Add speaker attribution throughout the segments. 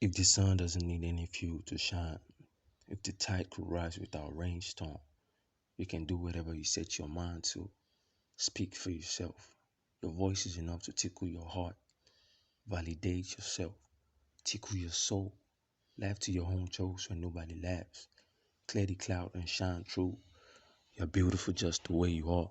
Speaker 1: If the sun doesn't need any fuel to shine, if the tide could rise without rainstorm, you can do whatever you set your mind to. Speak for yourself. Your voice is enough to tickle your heart, validate yourself, tickle your soul, laugh to your own jokes when nobody laughs, clear the cloud and shine through. You're beautiful just the way you are.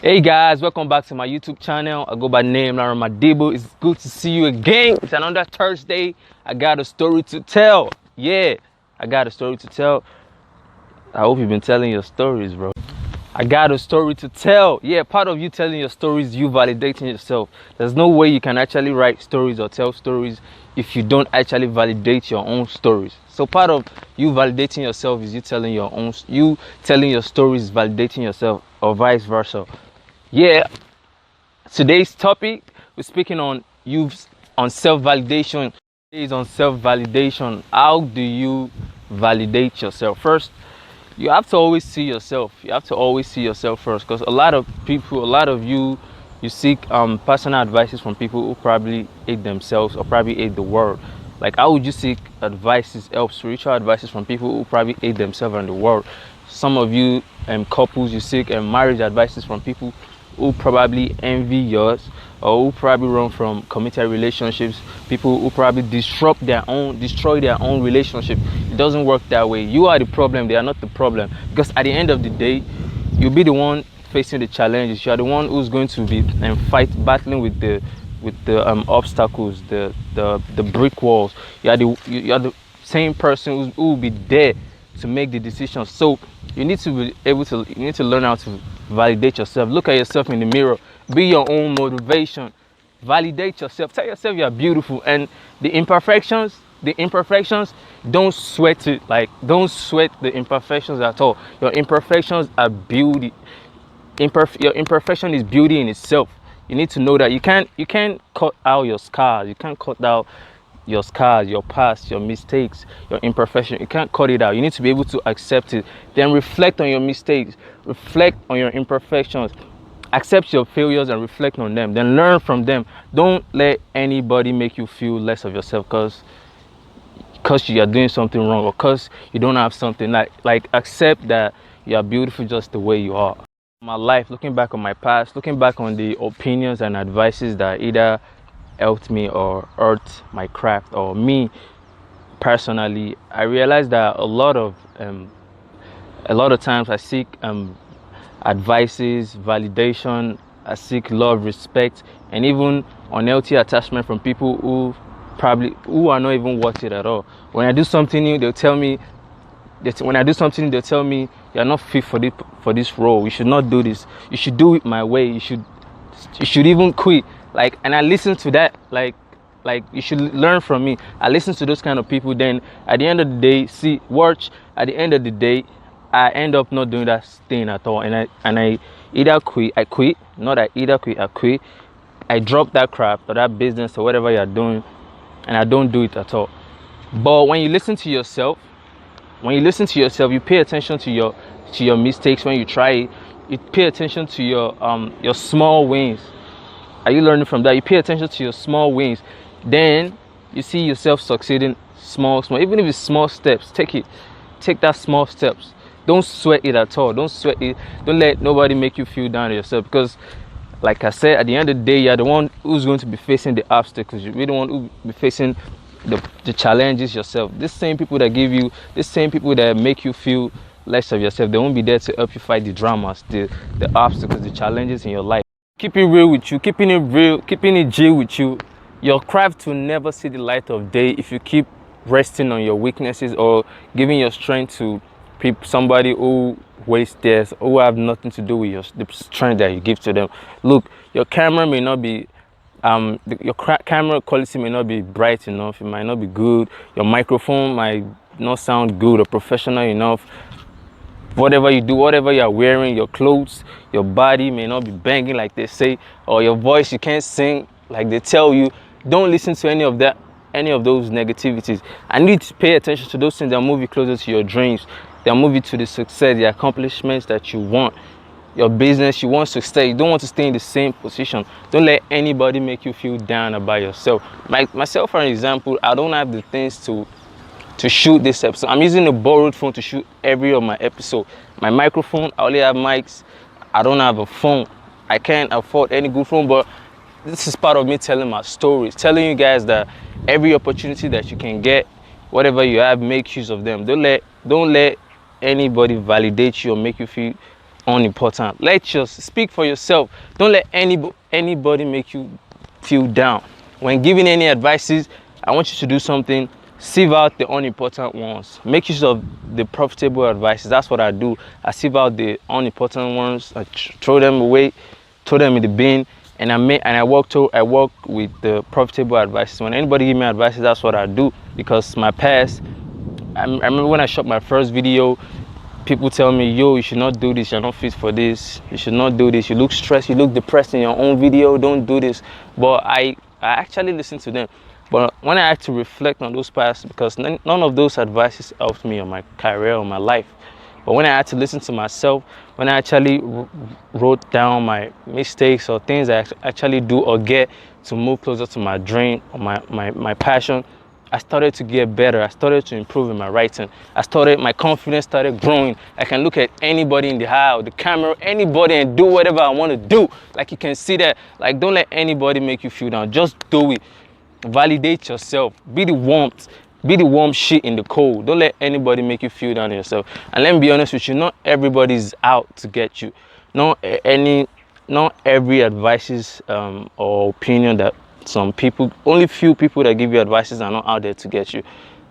Speaker 2: Hey guys, welcome back to my YouTube channel. I go by the name LANRE MADIBA. It's good to see you again. It's another Thursday. I got a story to tell. Yeah, I got a story to tell. I hope you've been telling your stories, bro. I got a story to tell. Yeah, part of you telling your stories, you validating yourself. There's no way you can actually write stories or tell stories if you don't actually validate your own stories. So part of you validating yourself is you telling your stories, validating yourself, or vice versa. Yeah, today's topic, we're speaking on self-validation. Is on self-validation. How do you validate yourself? First, you have to always see yourself. You have to always see yourself first, because a lot of people, a lot of you seek personal advices from people who probably hate themselves or probably hate the world. Like, how would you seek advices, spiritual advices from people who probably hate themselves and the world? Some of you couples, you seek marriage advices from people who probably envy yours, or who probably run from committed relationships, people who probably destroy their own relationship. It doesn't work that way. You are the problem, they are not the problem, because at the end of the day, you'll be the one facing the challenges. You are the one who's going to be battling with the obstacles, the brick walls. You are the same person who will be there to make the decisions. So you need to learn how to validate yourself. Look at yourself in the mirror. Be your own motivation. Validate yourself. Tell yourself you are beautiful, and the imperfections, don't sweat it. Like, don't sweat the imperfections at all. Your imperfections are beauty. Your imperfection is beauty in itself. You need to know that you can't cut out your scars. You can't cut out your scars, your past, your mistakes, your imperfection. You can't cut it out. You need to be able to accept it. Then reflect on your mistakes, reflect on your imperfections, accept your failures and reflect on them. Then learn from them. Don't let anybody make you feel less of yourself because you are doing something wrong, or because you don't have something. Like accept that you are beautiful just the way you are. My life, looking back on my past, looking back on the opinions and advices that either helped me or hurt my craft or me personally, I realized that a lot of times I seek advices, validation, I seek love, respect, and even unhealthy attachment from people who are not even worth it at all. When I do something new, they'll tell me you're not fit for this role. You should not do this. You should do it my way. You should even quit. Like, and I listen to that. Like you should learn from me. I listen to those kind of people. Then at the end of the day, at the end of the day, I end up not doing that thing at all. And I either quit. I quit. Not I either quit. I quit. I drop that craft or that business or whatever you're doing, and I don't do it at all. But when you listen to yourself, you pay attention to your mistakes. When you try it, you pay attention to your small wins. Are you learning from that? You pay attention to your small wins. Then you see yourself succeeding small. Even if it's small steps, take that small steps. Don't sweat it at all. Don't sweat it. Don't let nobody make you feel down to yourself, because like I said, at the end of the day, you're the one who's going to be facing the obstacles. You're the one who will be facing the challenges yourself. These same people that make you feel less of yourself, they won't be there to help you fight the dramas, the obstacles, the challenges in your life. Keep it real with you, keeping it G with you. Your craft will never see the light of day if you keep resting on your weaknesses or giving your strength to somebody who wastes theirs, who have nothing to do with the strength that you give to them. Look, your camera may not be camera quality may not be bright enough. It might not be good. Your microphone might not sound good or professional enough. Whatever you do, whatever you're wearing, your clothes, your body may not be banging like they say, or your voice, you can't sing like they tell you. Don't listen to any of those negativities. I need to pay attention to those things that move you closer to your dreams, that move you to the success, the accomplishments that you want. your business, you want to stay, you don't want to stay in the same position. Don't let anybody make you feel down about yourself. Myself, for example, I don't have the things to shoot this episode. I'm using a borrowed phone to shoot every of my episode. My microphone, I only have mics. I don't have a phone. I can't afford any good phone, but this is part of me telling my stories, telling you guys that every opportunity that you can get, whatever you have, make use of them. Don't let anybody validate you or make you feel unimportant. Speak for yourself. Don't let anybody make you feel down. When giving any advices, I want you to do something. Sieve out the unimportant ones. Make use of the profitable advices. That's what I do. I sieve out the unimportant ones. I throw them away, throw them in the bin, and I work with the profitable advices. When anybody give me advice, that's what I do. Because my past, I remember when I shot my first video, people tell me, yo, you should not do this, you're not fit for this, you should not do this, you look stressed, you look depressed in your own video, don't do this. But I actually listen to them. But when I had to reflect on those past, because none of those advices helped me on my career or my life. But when I had to listen to myself, when I actually wrote down my mistakes or things I actually do or get to move closer to my dream or my passion, I started to get better. I started to improve in my writing. My confidence started growing. I can look at anybody in the eye or the camera, anybody, and do whatever I want to do. Like, you can see that. Like, don't let anybody make you feel down. Just do it. Validate yourself. Be the warm shit in the cold. Don't let anybody make you feel down on yourself. And let me be honest with you, not everybody's out to get you. Not every advices or opinion that some people, only few people that give you advices are not out there to get you.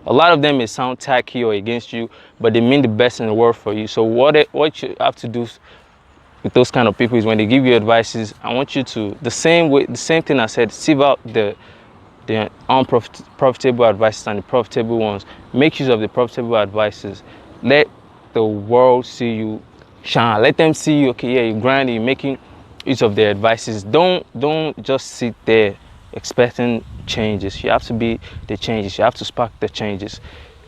Speaker 2: A lot of them may sound tacky or against you, but they mean the best in the world for you. So what you have to do with those kind of people is when they give you advices, I want you to, the same thing I said, sieve out the unprofitable advices and the profitable ones. Make use of the profitable advices. Let the world see you shine. Let them see you, okay, yeah, you're grinding, you're making use of their advices. Don't just sit there expecting changes. You have to be the changes. You have to spark the changes.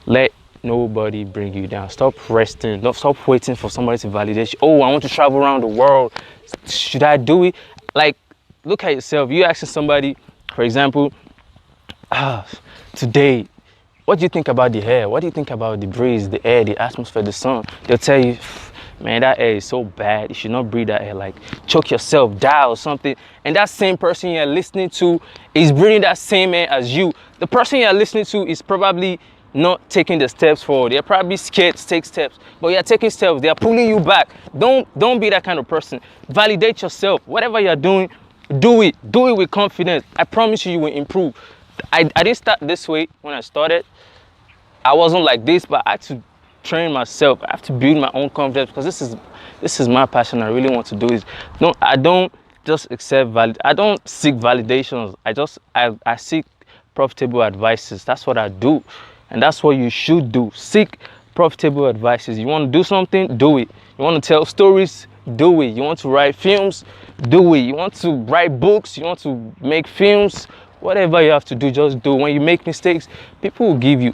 Speaker 2: Let nobody bring you down. Stop resting. Don't stop waiting for somebody to validate you. Oh, I want to travel around the world. Should I do it? Like, look at yourself. You asking somebody, for example, today, what do you think about the air? What do you think about the breeze, the air, the atmosphere, the sun? They'll tell you, man, that air is so bad. You should not breathe that air. Like, choke yourself, die or something. And that same person you're listening to is breathing that same air as you. The person you're listening to is probably not taking the steps forward. They're probably scared to take steps, but you're taking steps. They're pulling you back. Don't be that kind of person. Validate yourself. Whatever you're doing, do it. Do it with confidence. I promise you will improve. I didn't start this way when I started. I wasn't like this, but I had to train myself. I have to build my own confidence because this is my passion. I really want to do it. No, I don't just I don't seek validations. I seek profitable advices. That's what I do, and that's what you should do. Seek profitable advices. You want to do something, do it. You want to tell stories, do it. You want to write films, do it. You want to write books, you want to make films. Whatever you have to do, just do. When you make mistakes, people will give you.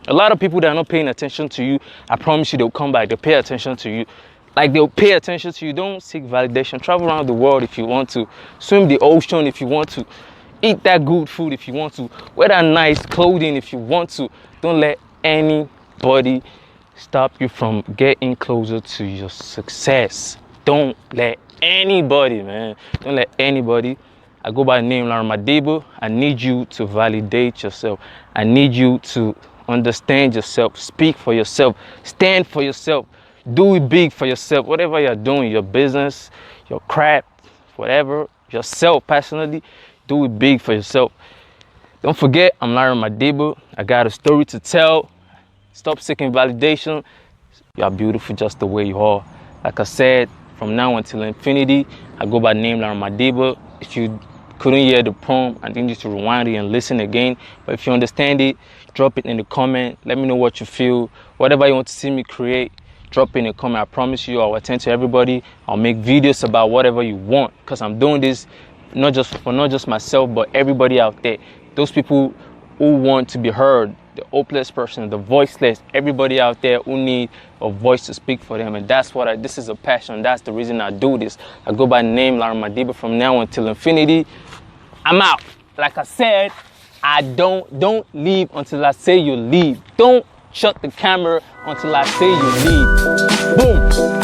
Speaker 2: A lot of people that are not paying attention to you, I promise you they'll come back. They'll pay attention to you. Like, they'll pay attention to you. Don't seek validation. Travel around the world if you want to. Swim the ocean if you want to. Eat that good food if you want to. Wear that nice clothing if you want to. Don't let anybody stop you from getting closer to your success. Don't let anybody, man. Don't let anybody. I go by the name LANRE MADIBA. I need you to validate yourself. I need you to understand yourself. Speak for yourself. Stand for yourself. Do it big for yourself. Whatever you're doing, your business, your craft, whatever, yourself personally, do it big for yourself. Don't forget, I'm LANRE MADIBA. I got a story to tell. Stop seeking validation. You are beautiful just the way you are. Like I said, from now until infinity, I go by the name LANRE MADIBA. If you couldn't hear the poem, I need you to rewind it and listen again. But if you understand it, drop it in the comment. Let me know what you feel. Whatever you want to see me create, drop it in the comment. I promise you I'll attend to everybody. I'll make videos about whatever you want, because I'm doing this not just myself, but everybody out there. Those people who want to be heard, the hopeless person, the voiceless, everybody out there who need a voice to speak for them. And that's what this is a passion. That's the reason I do this. I go by the name LANRE MADIBA from now until infinity. I'm out. Like I said, I don't leave until I say you leave. Don't shut the camera until I say you leave. Boom.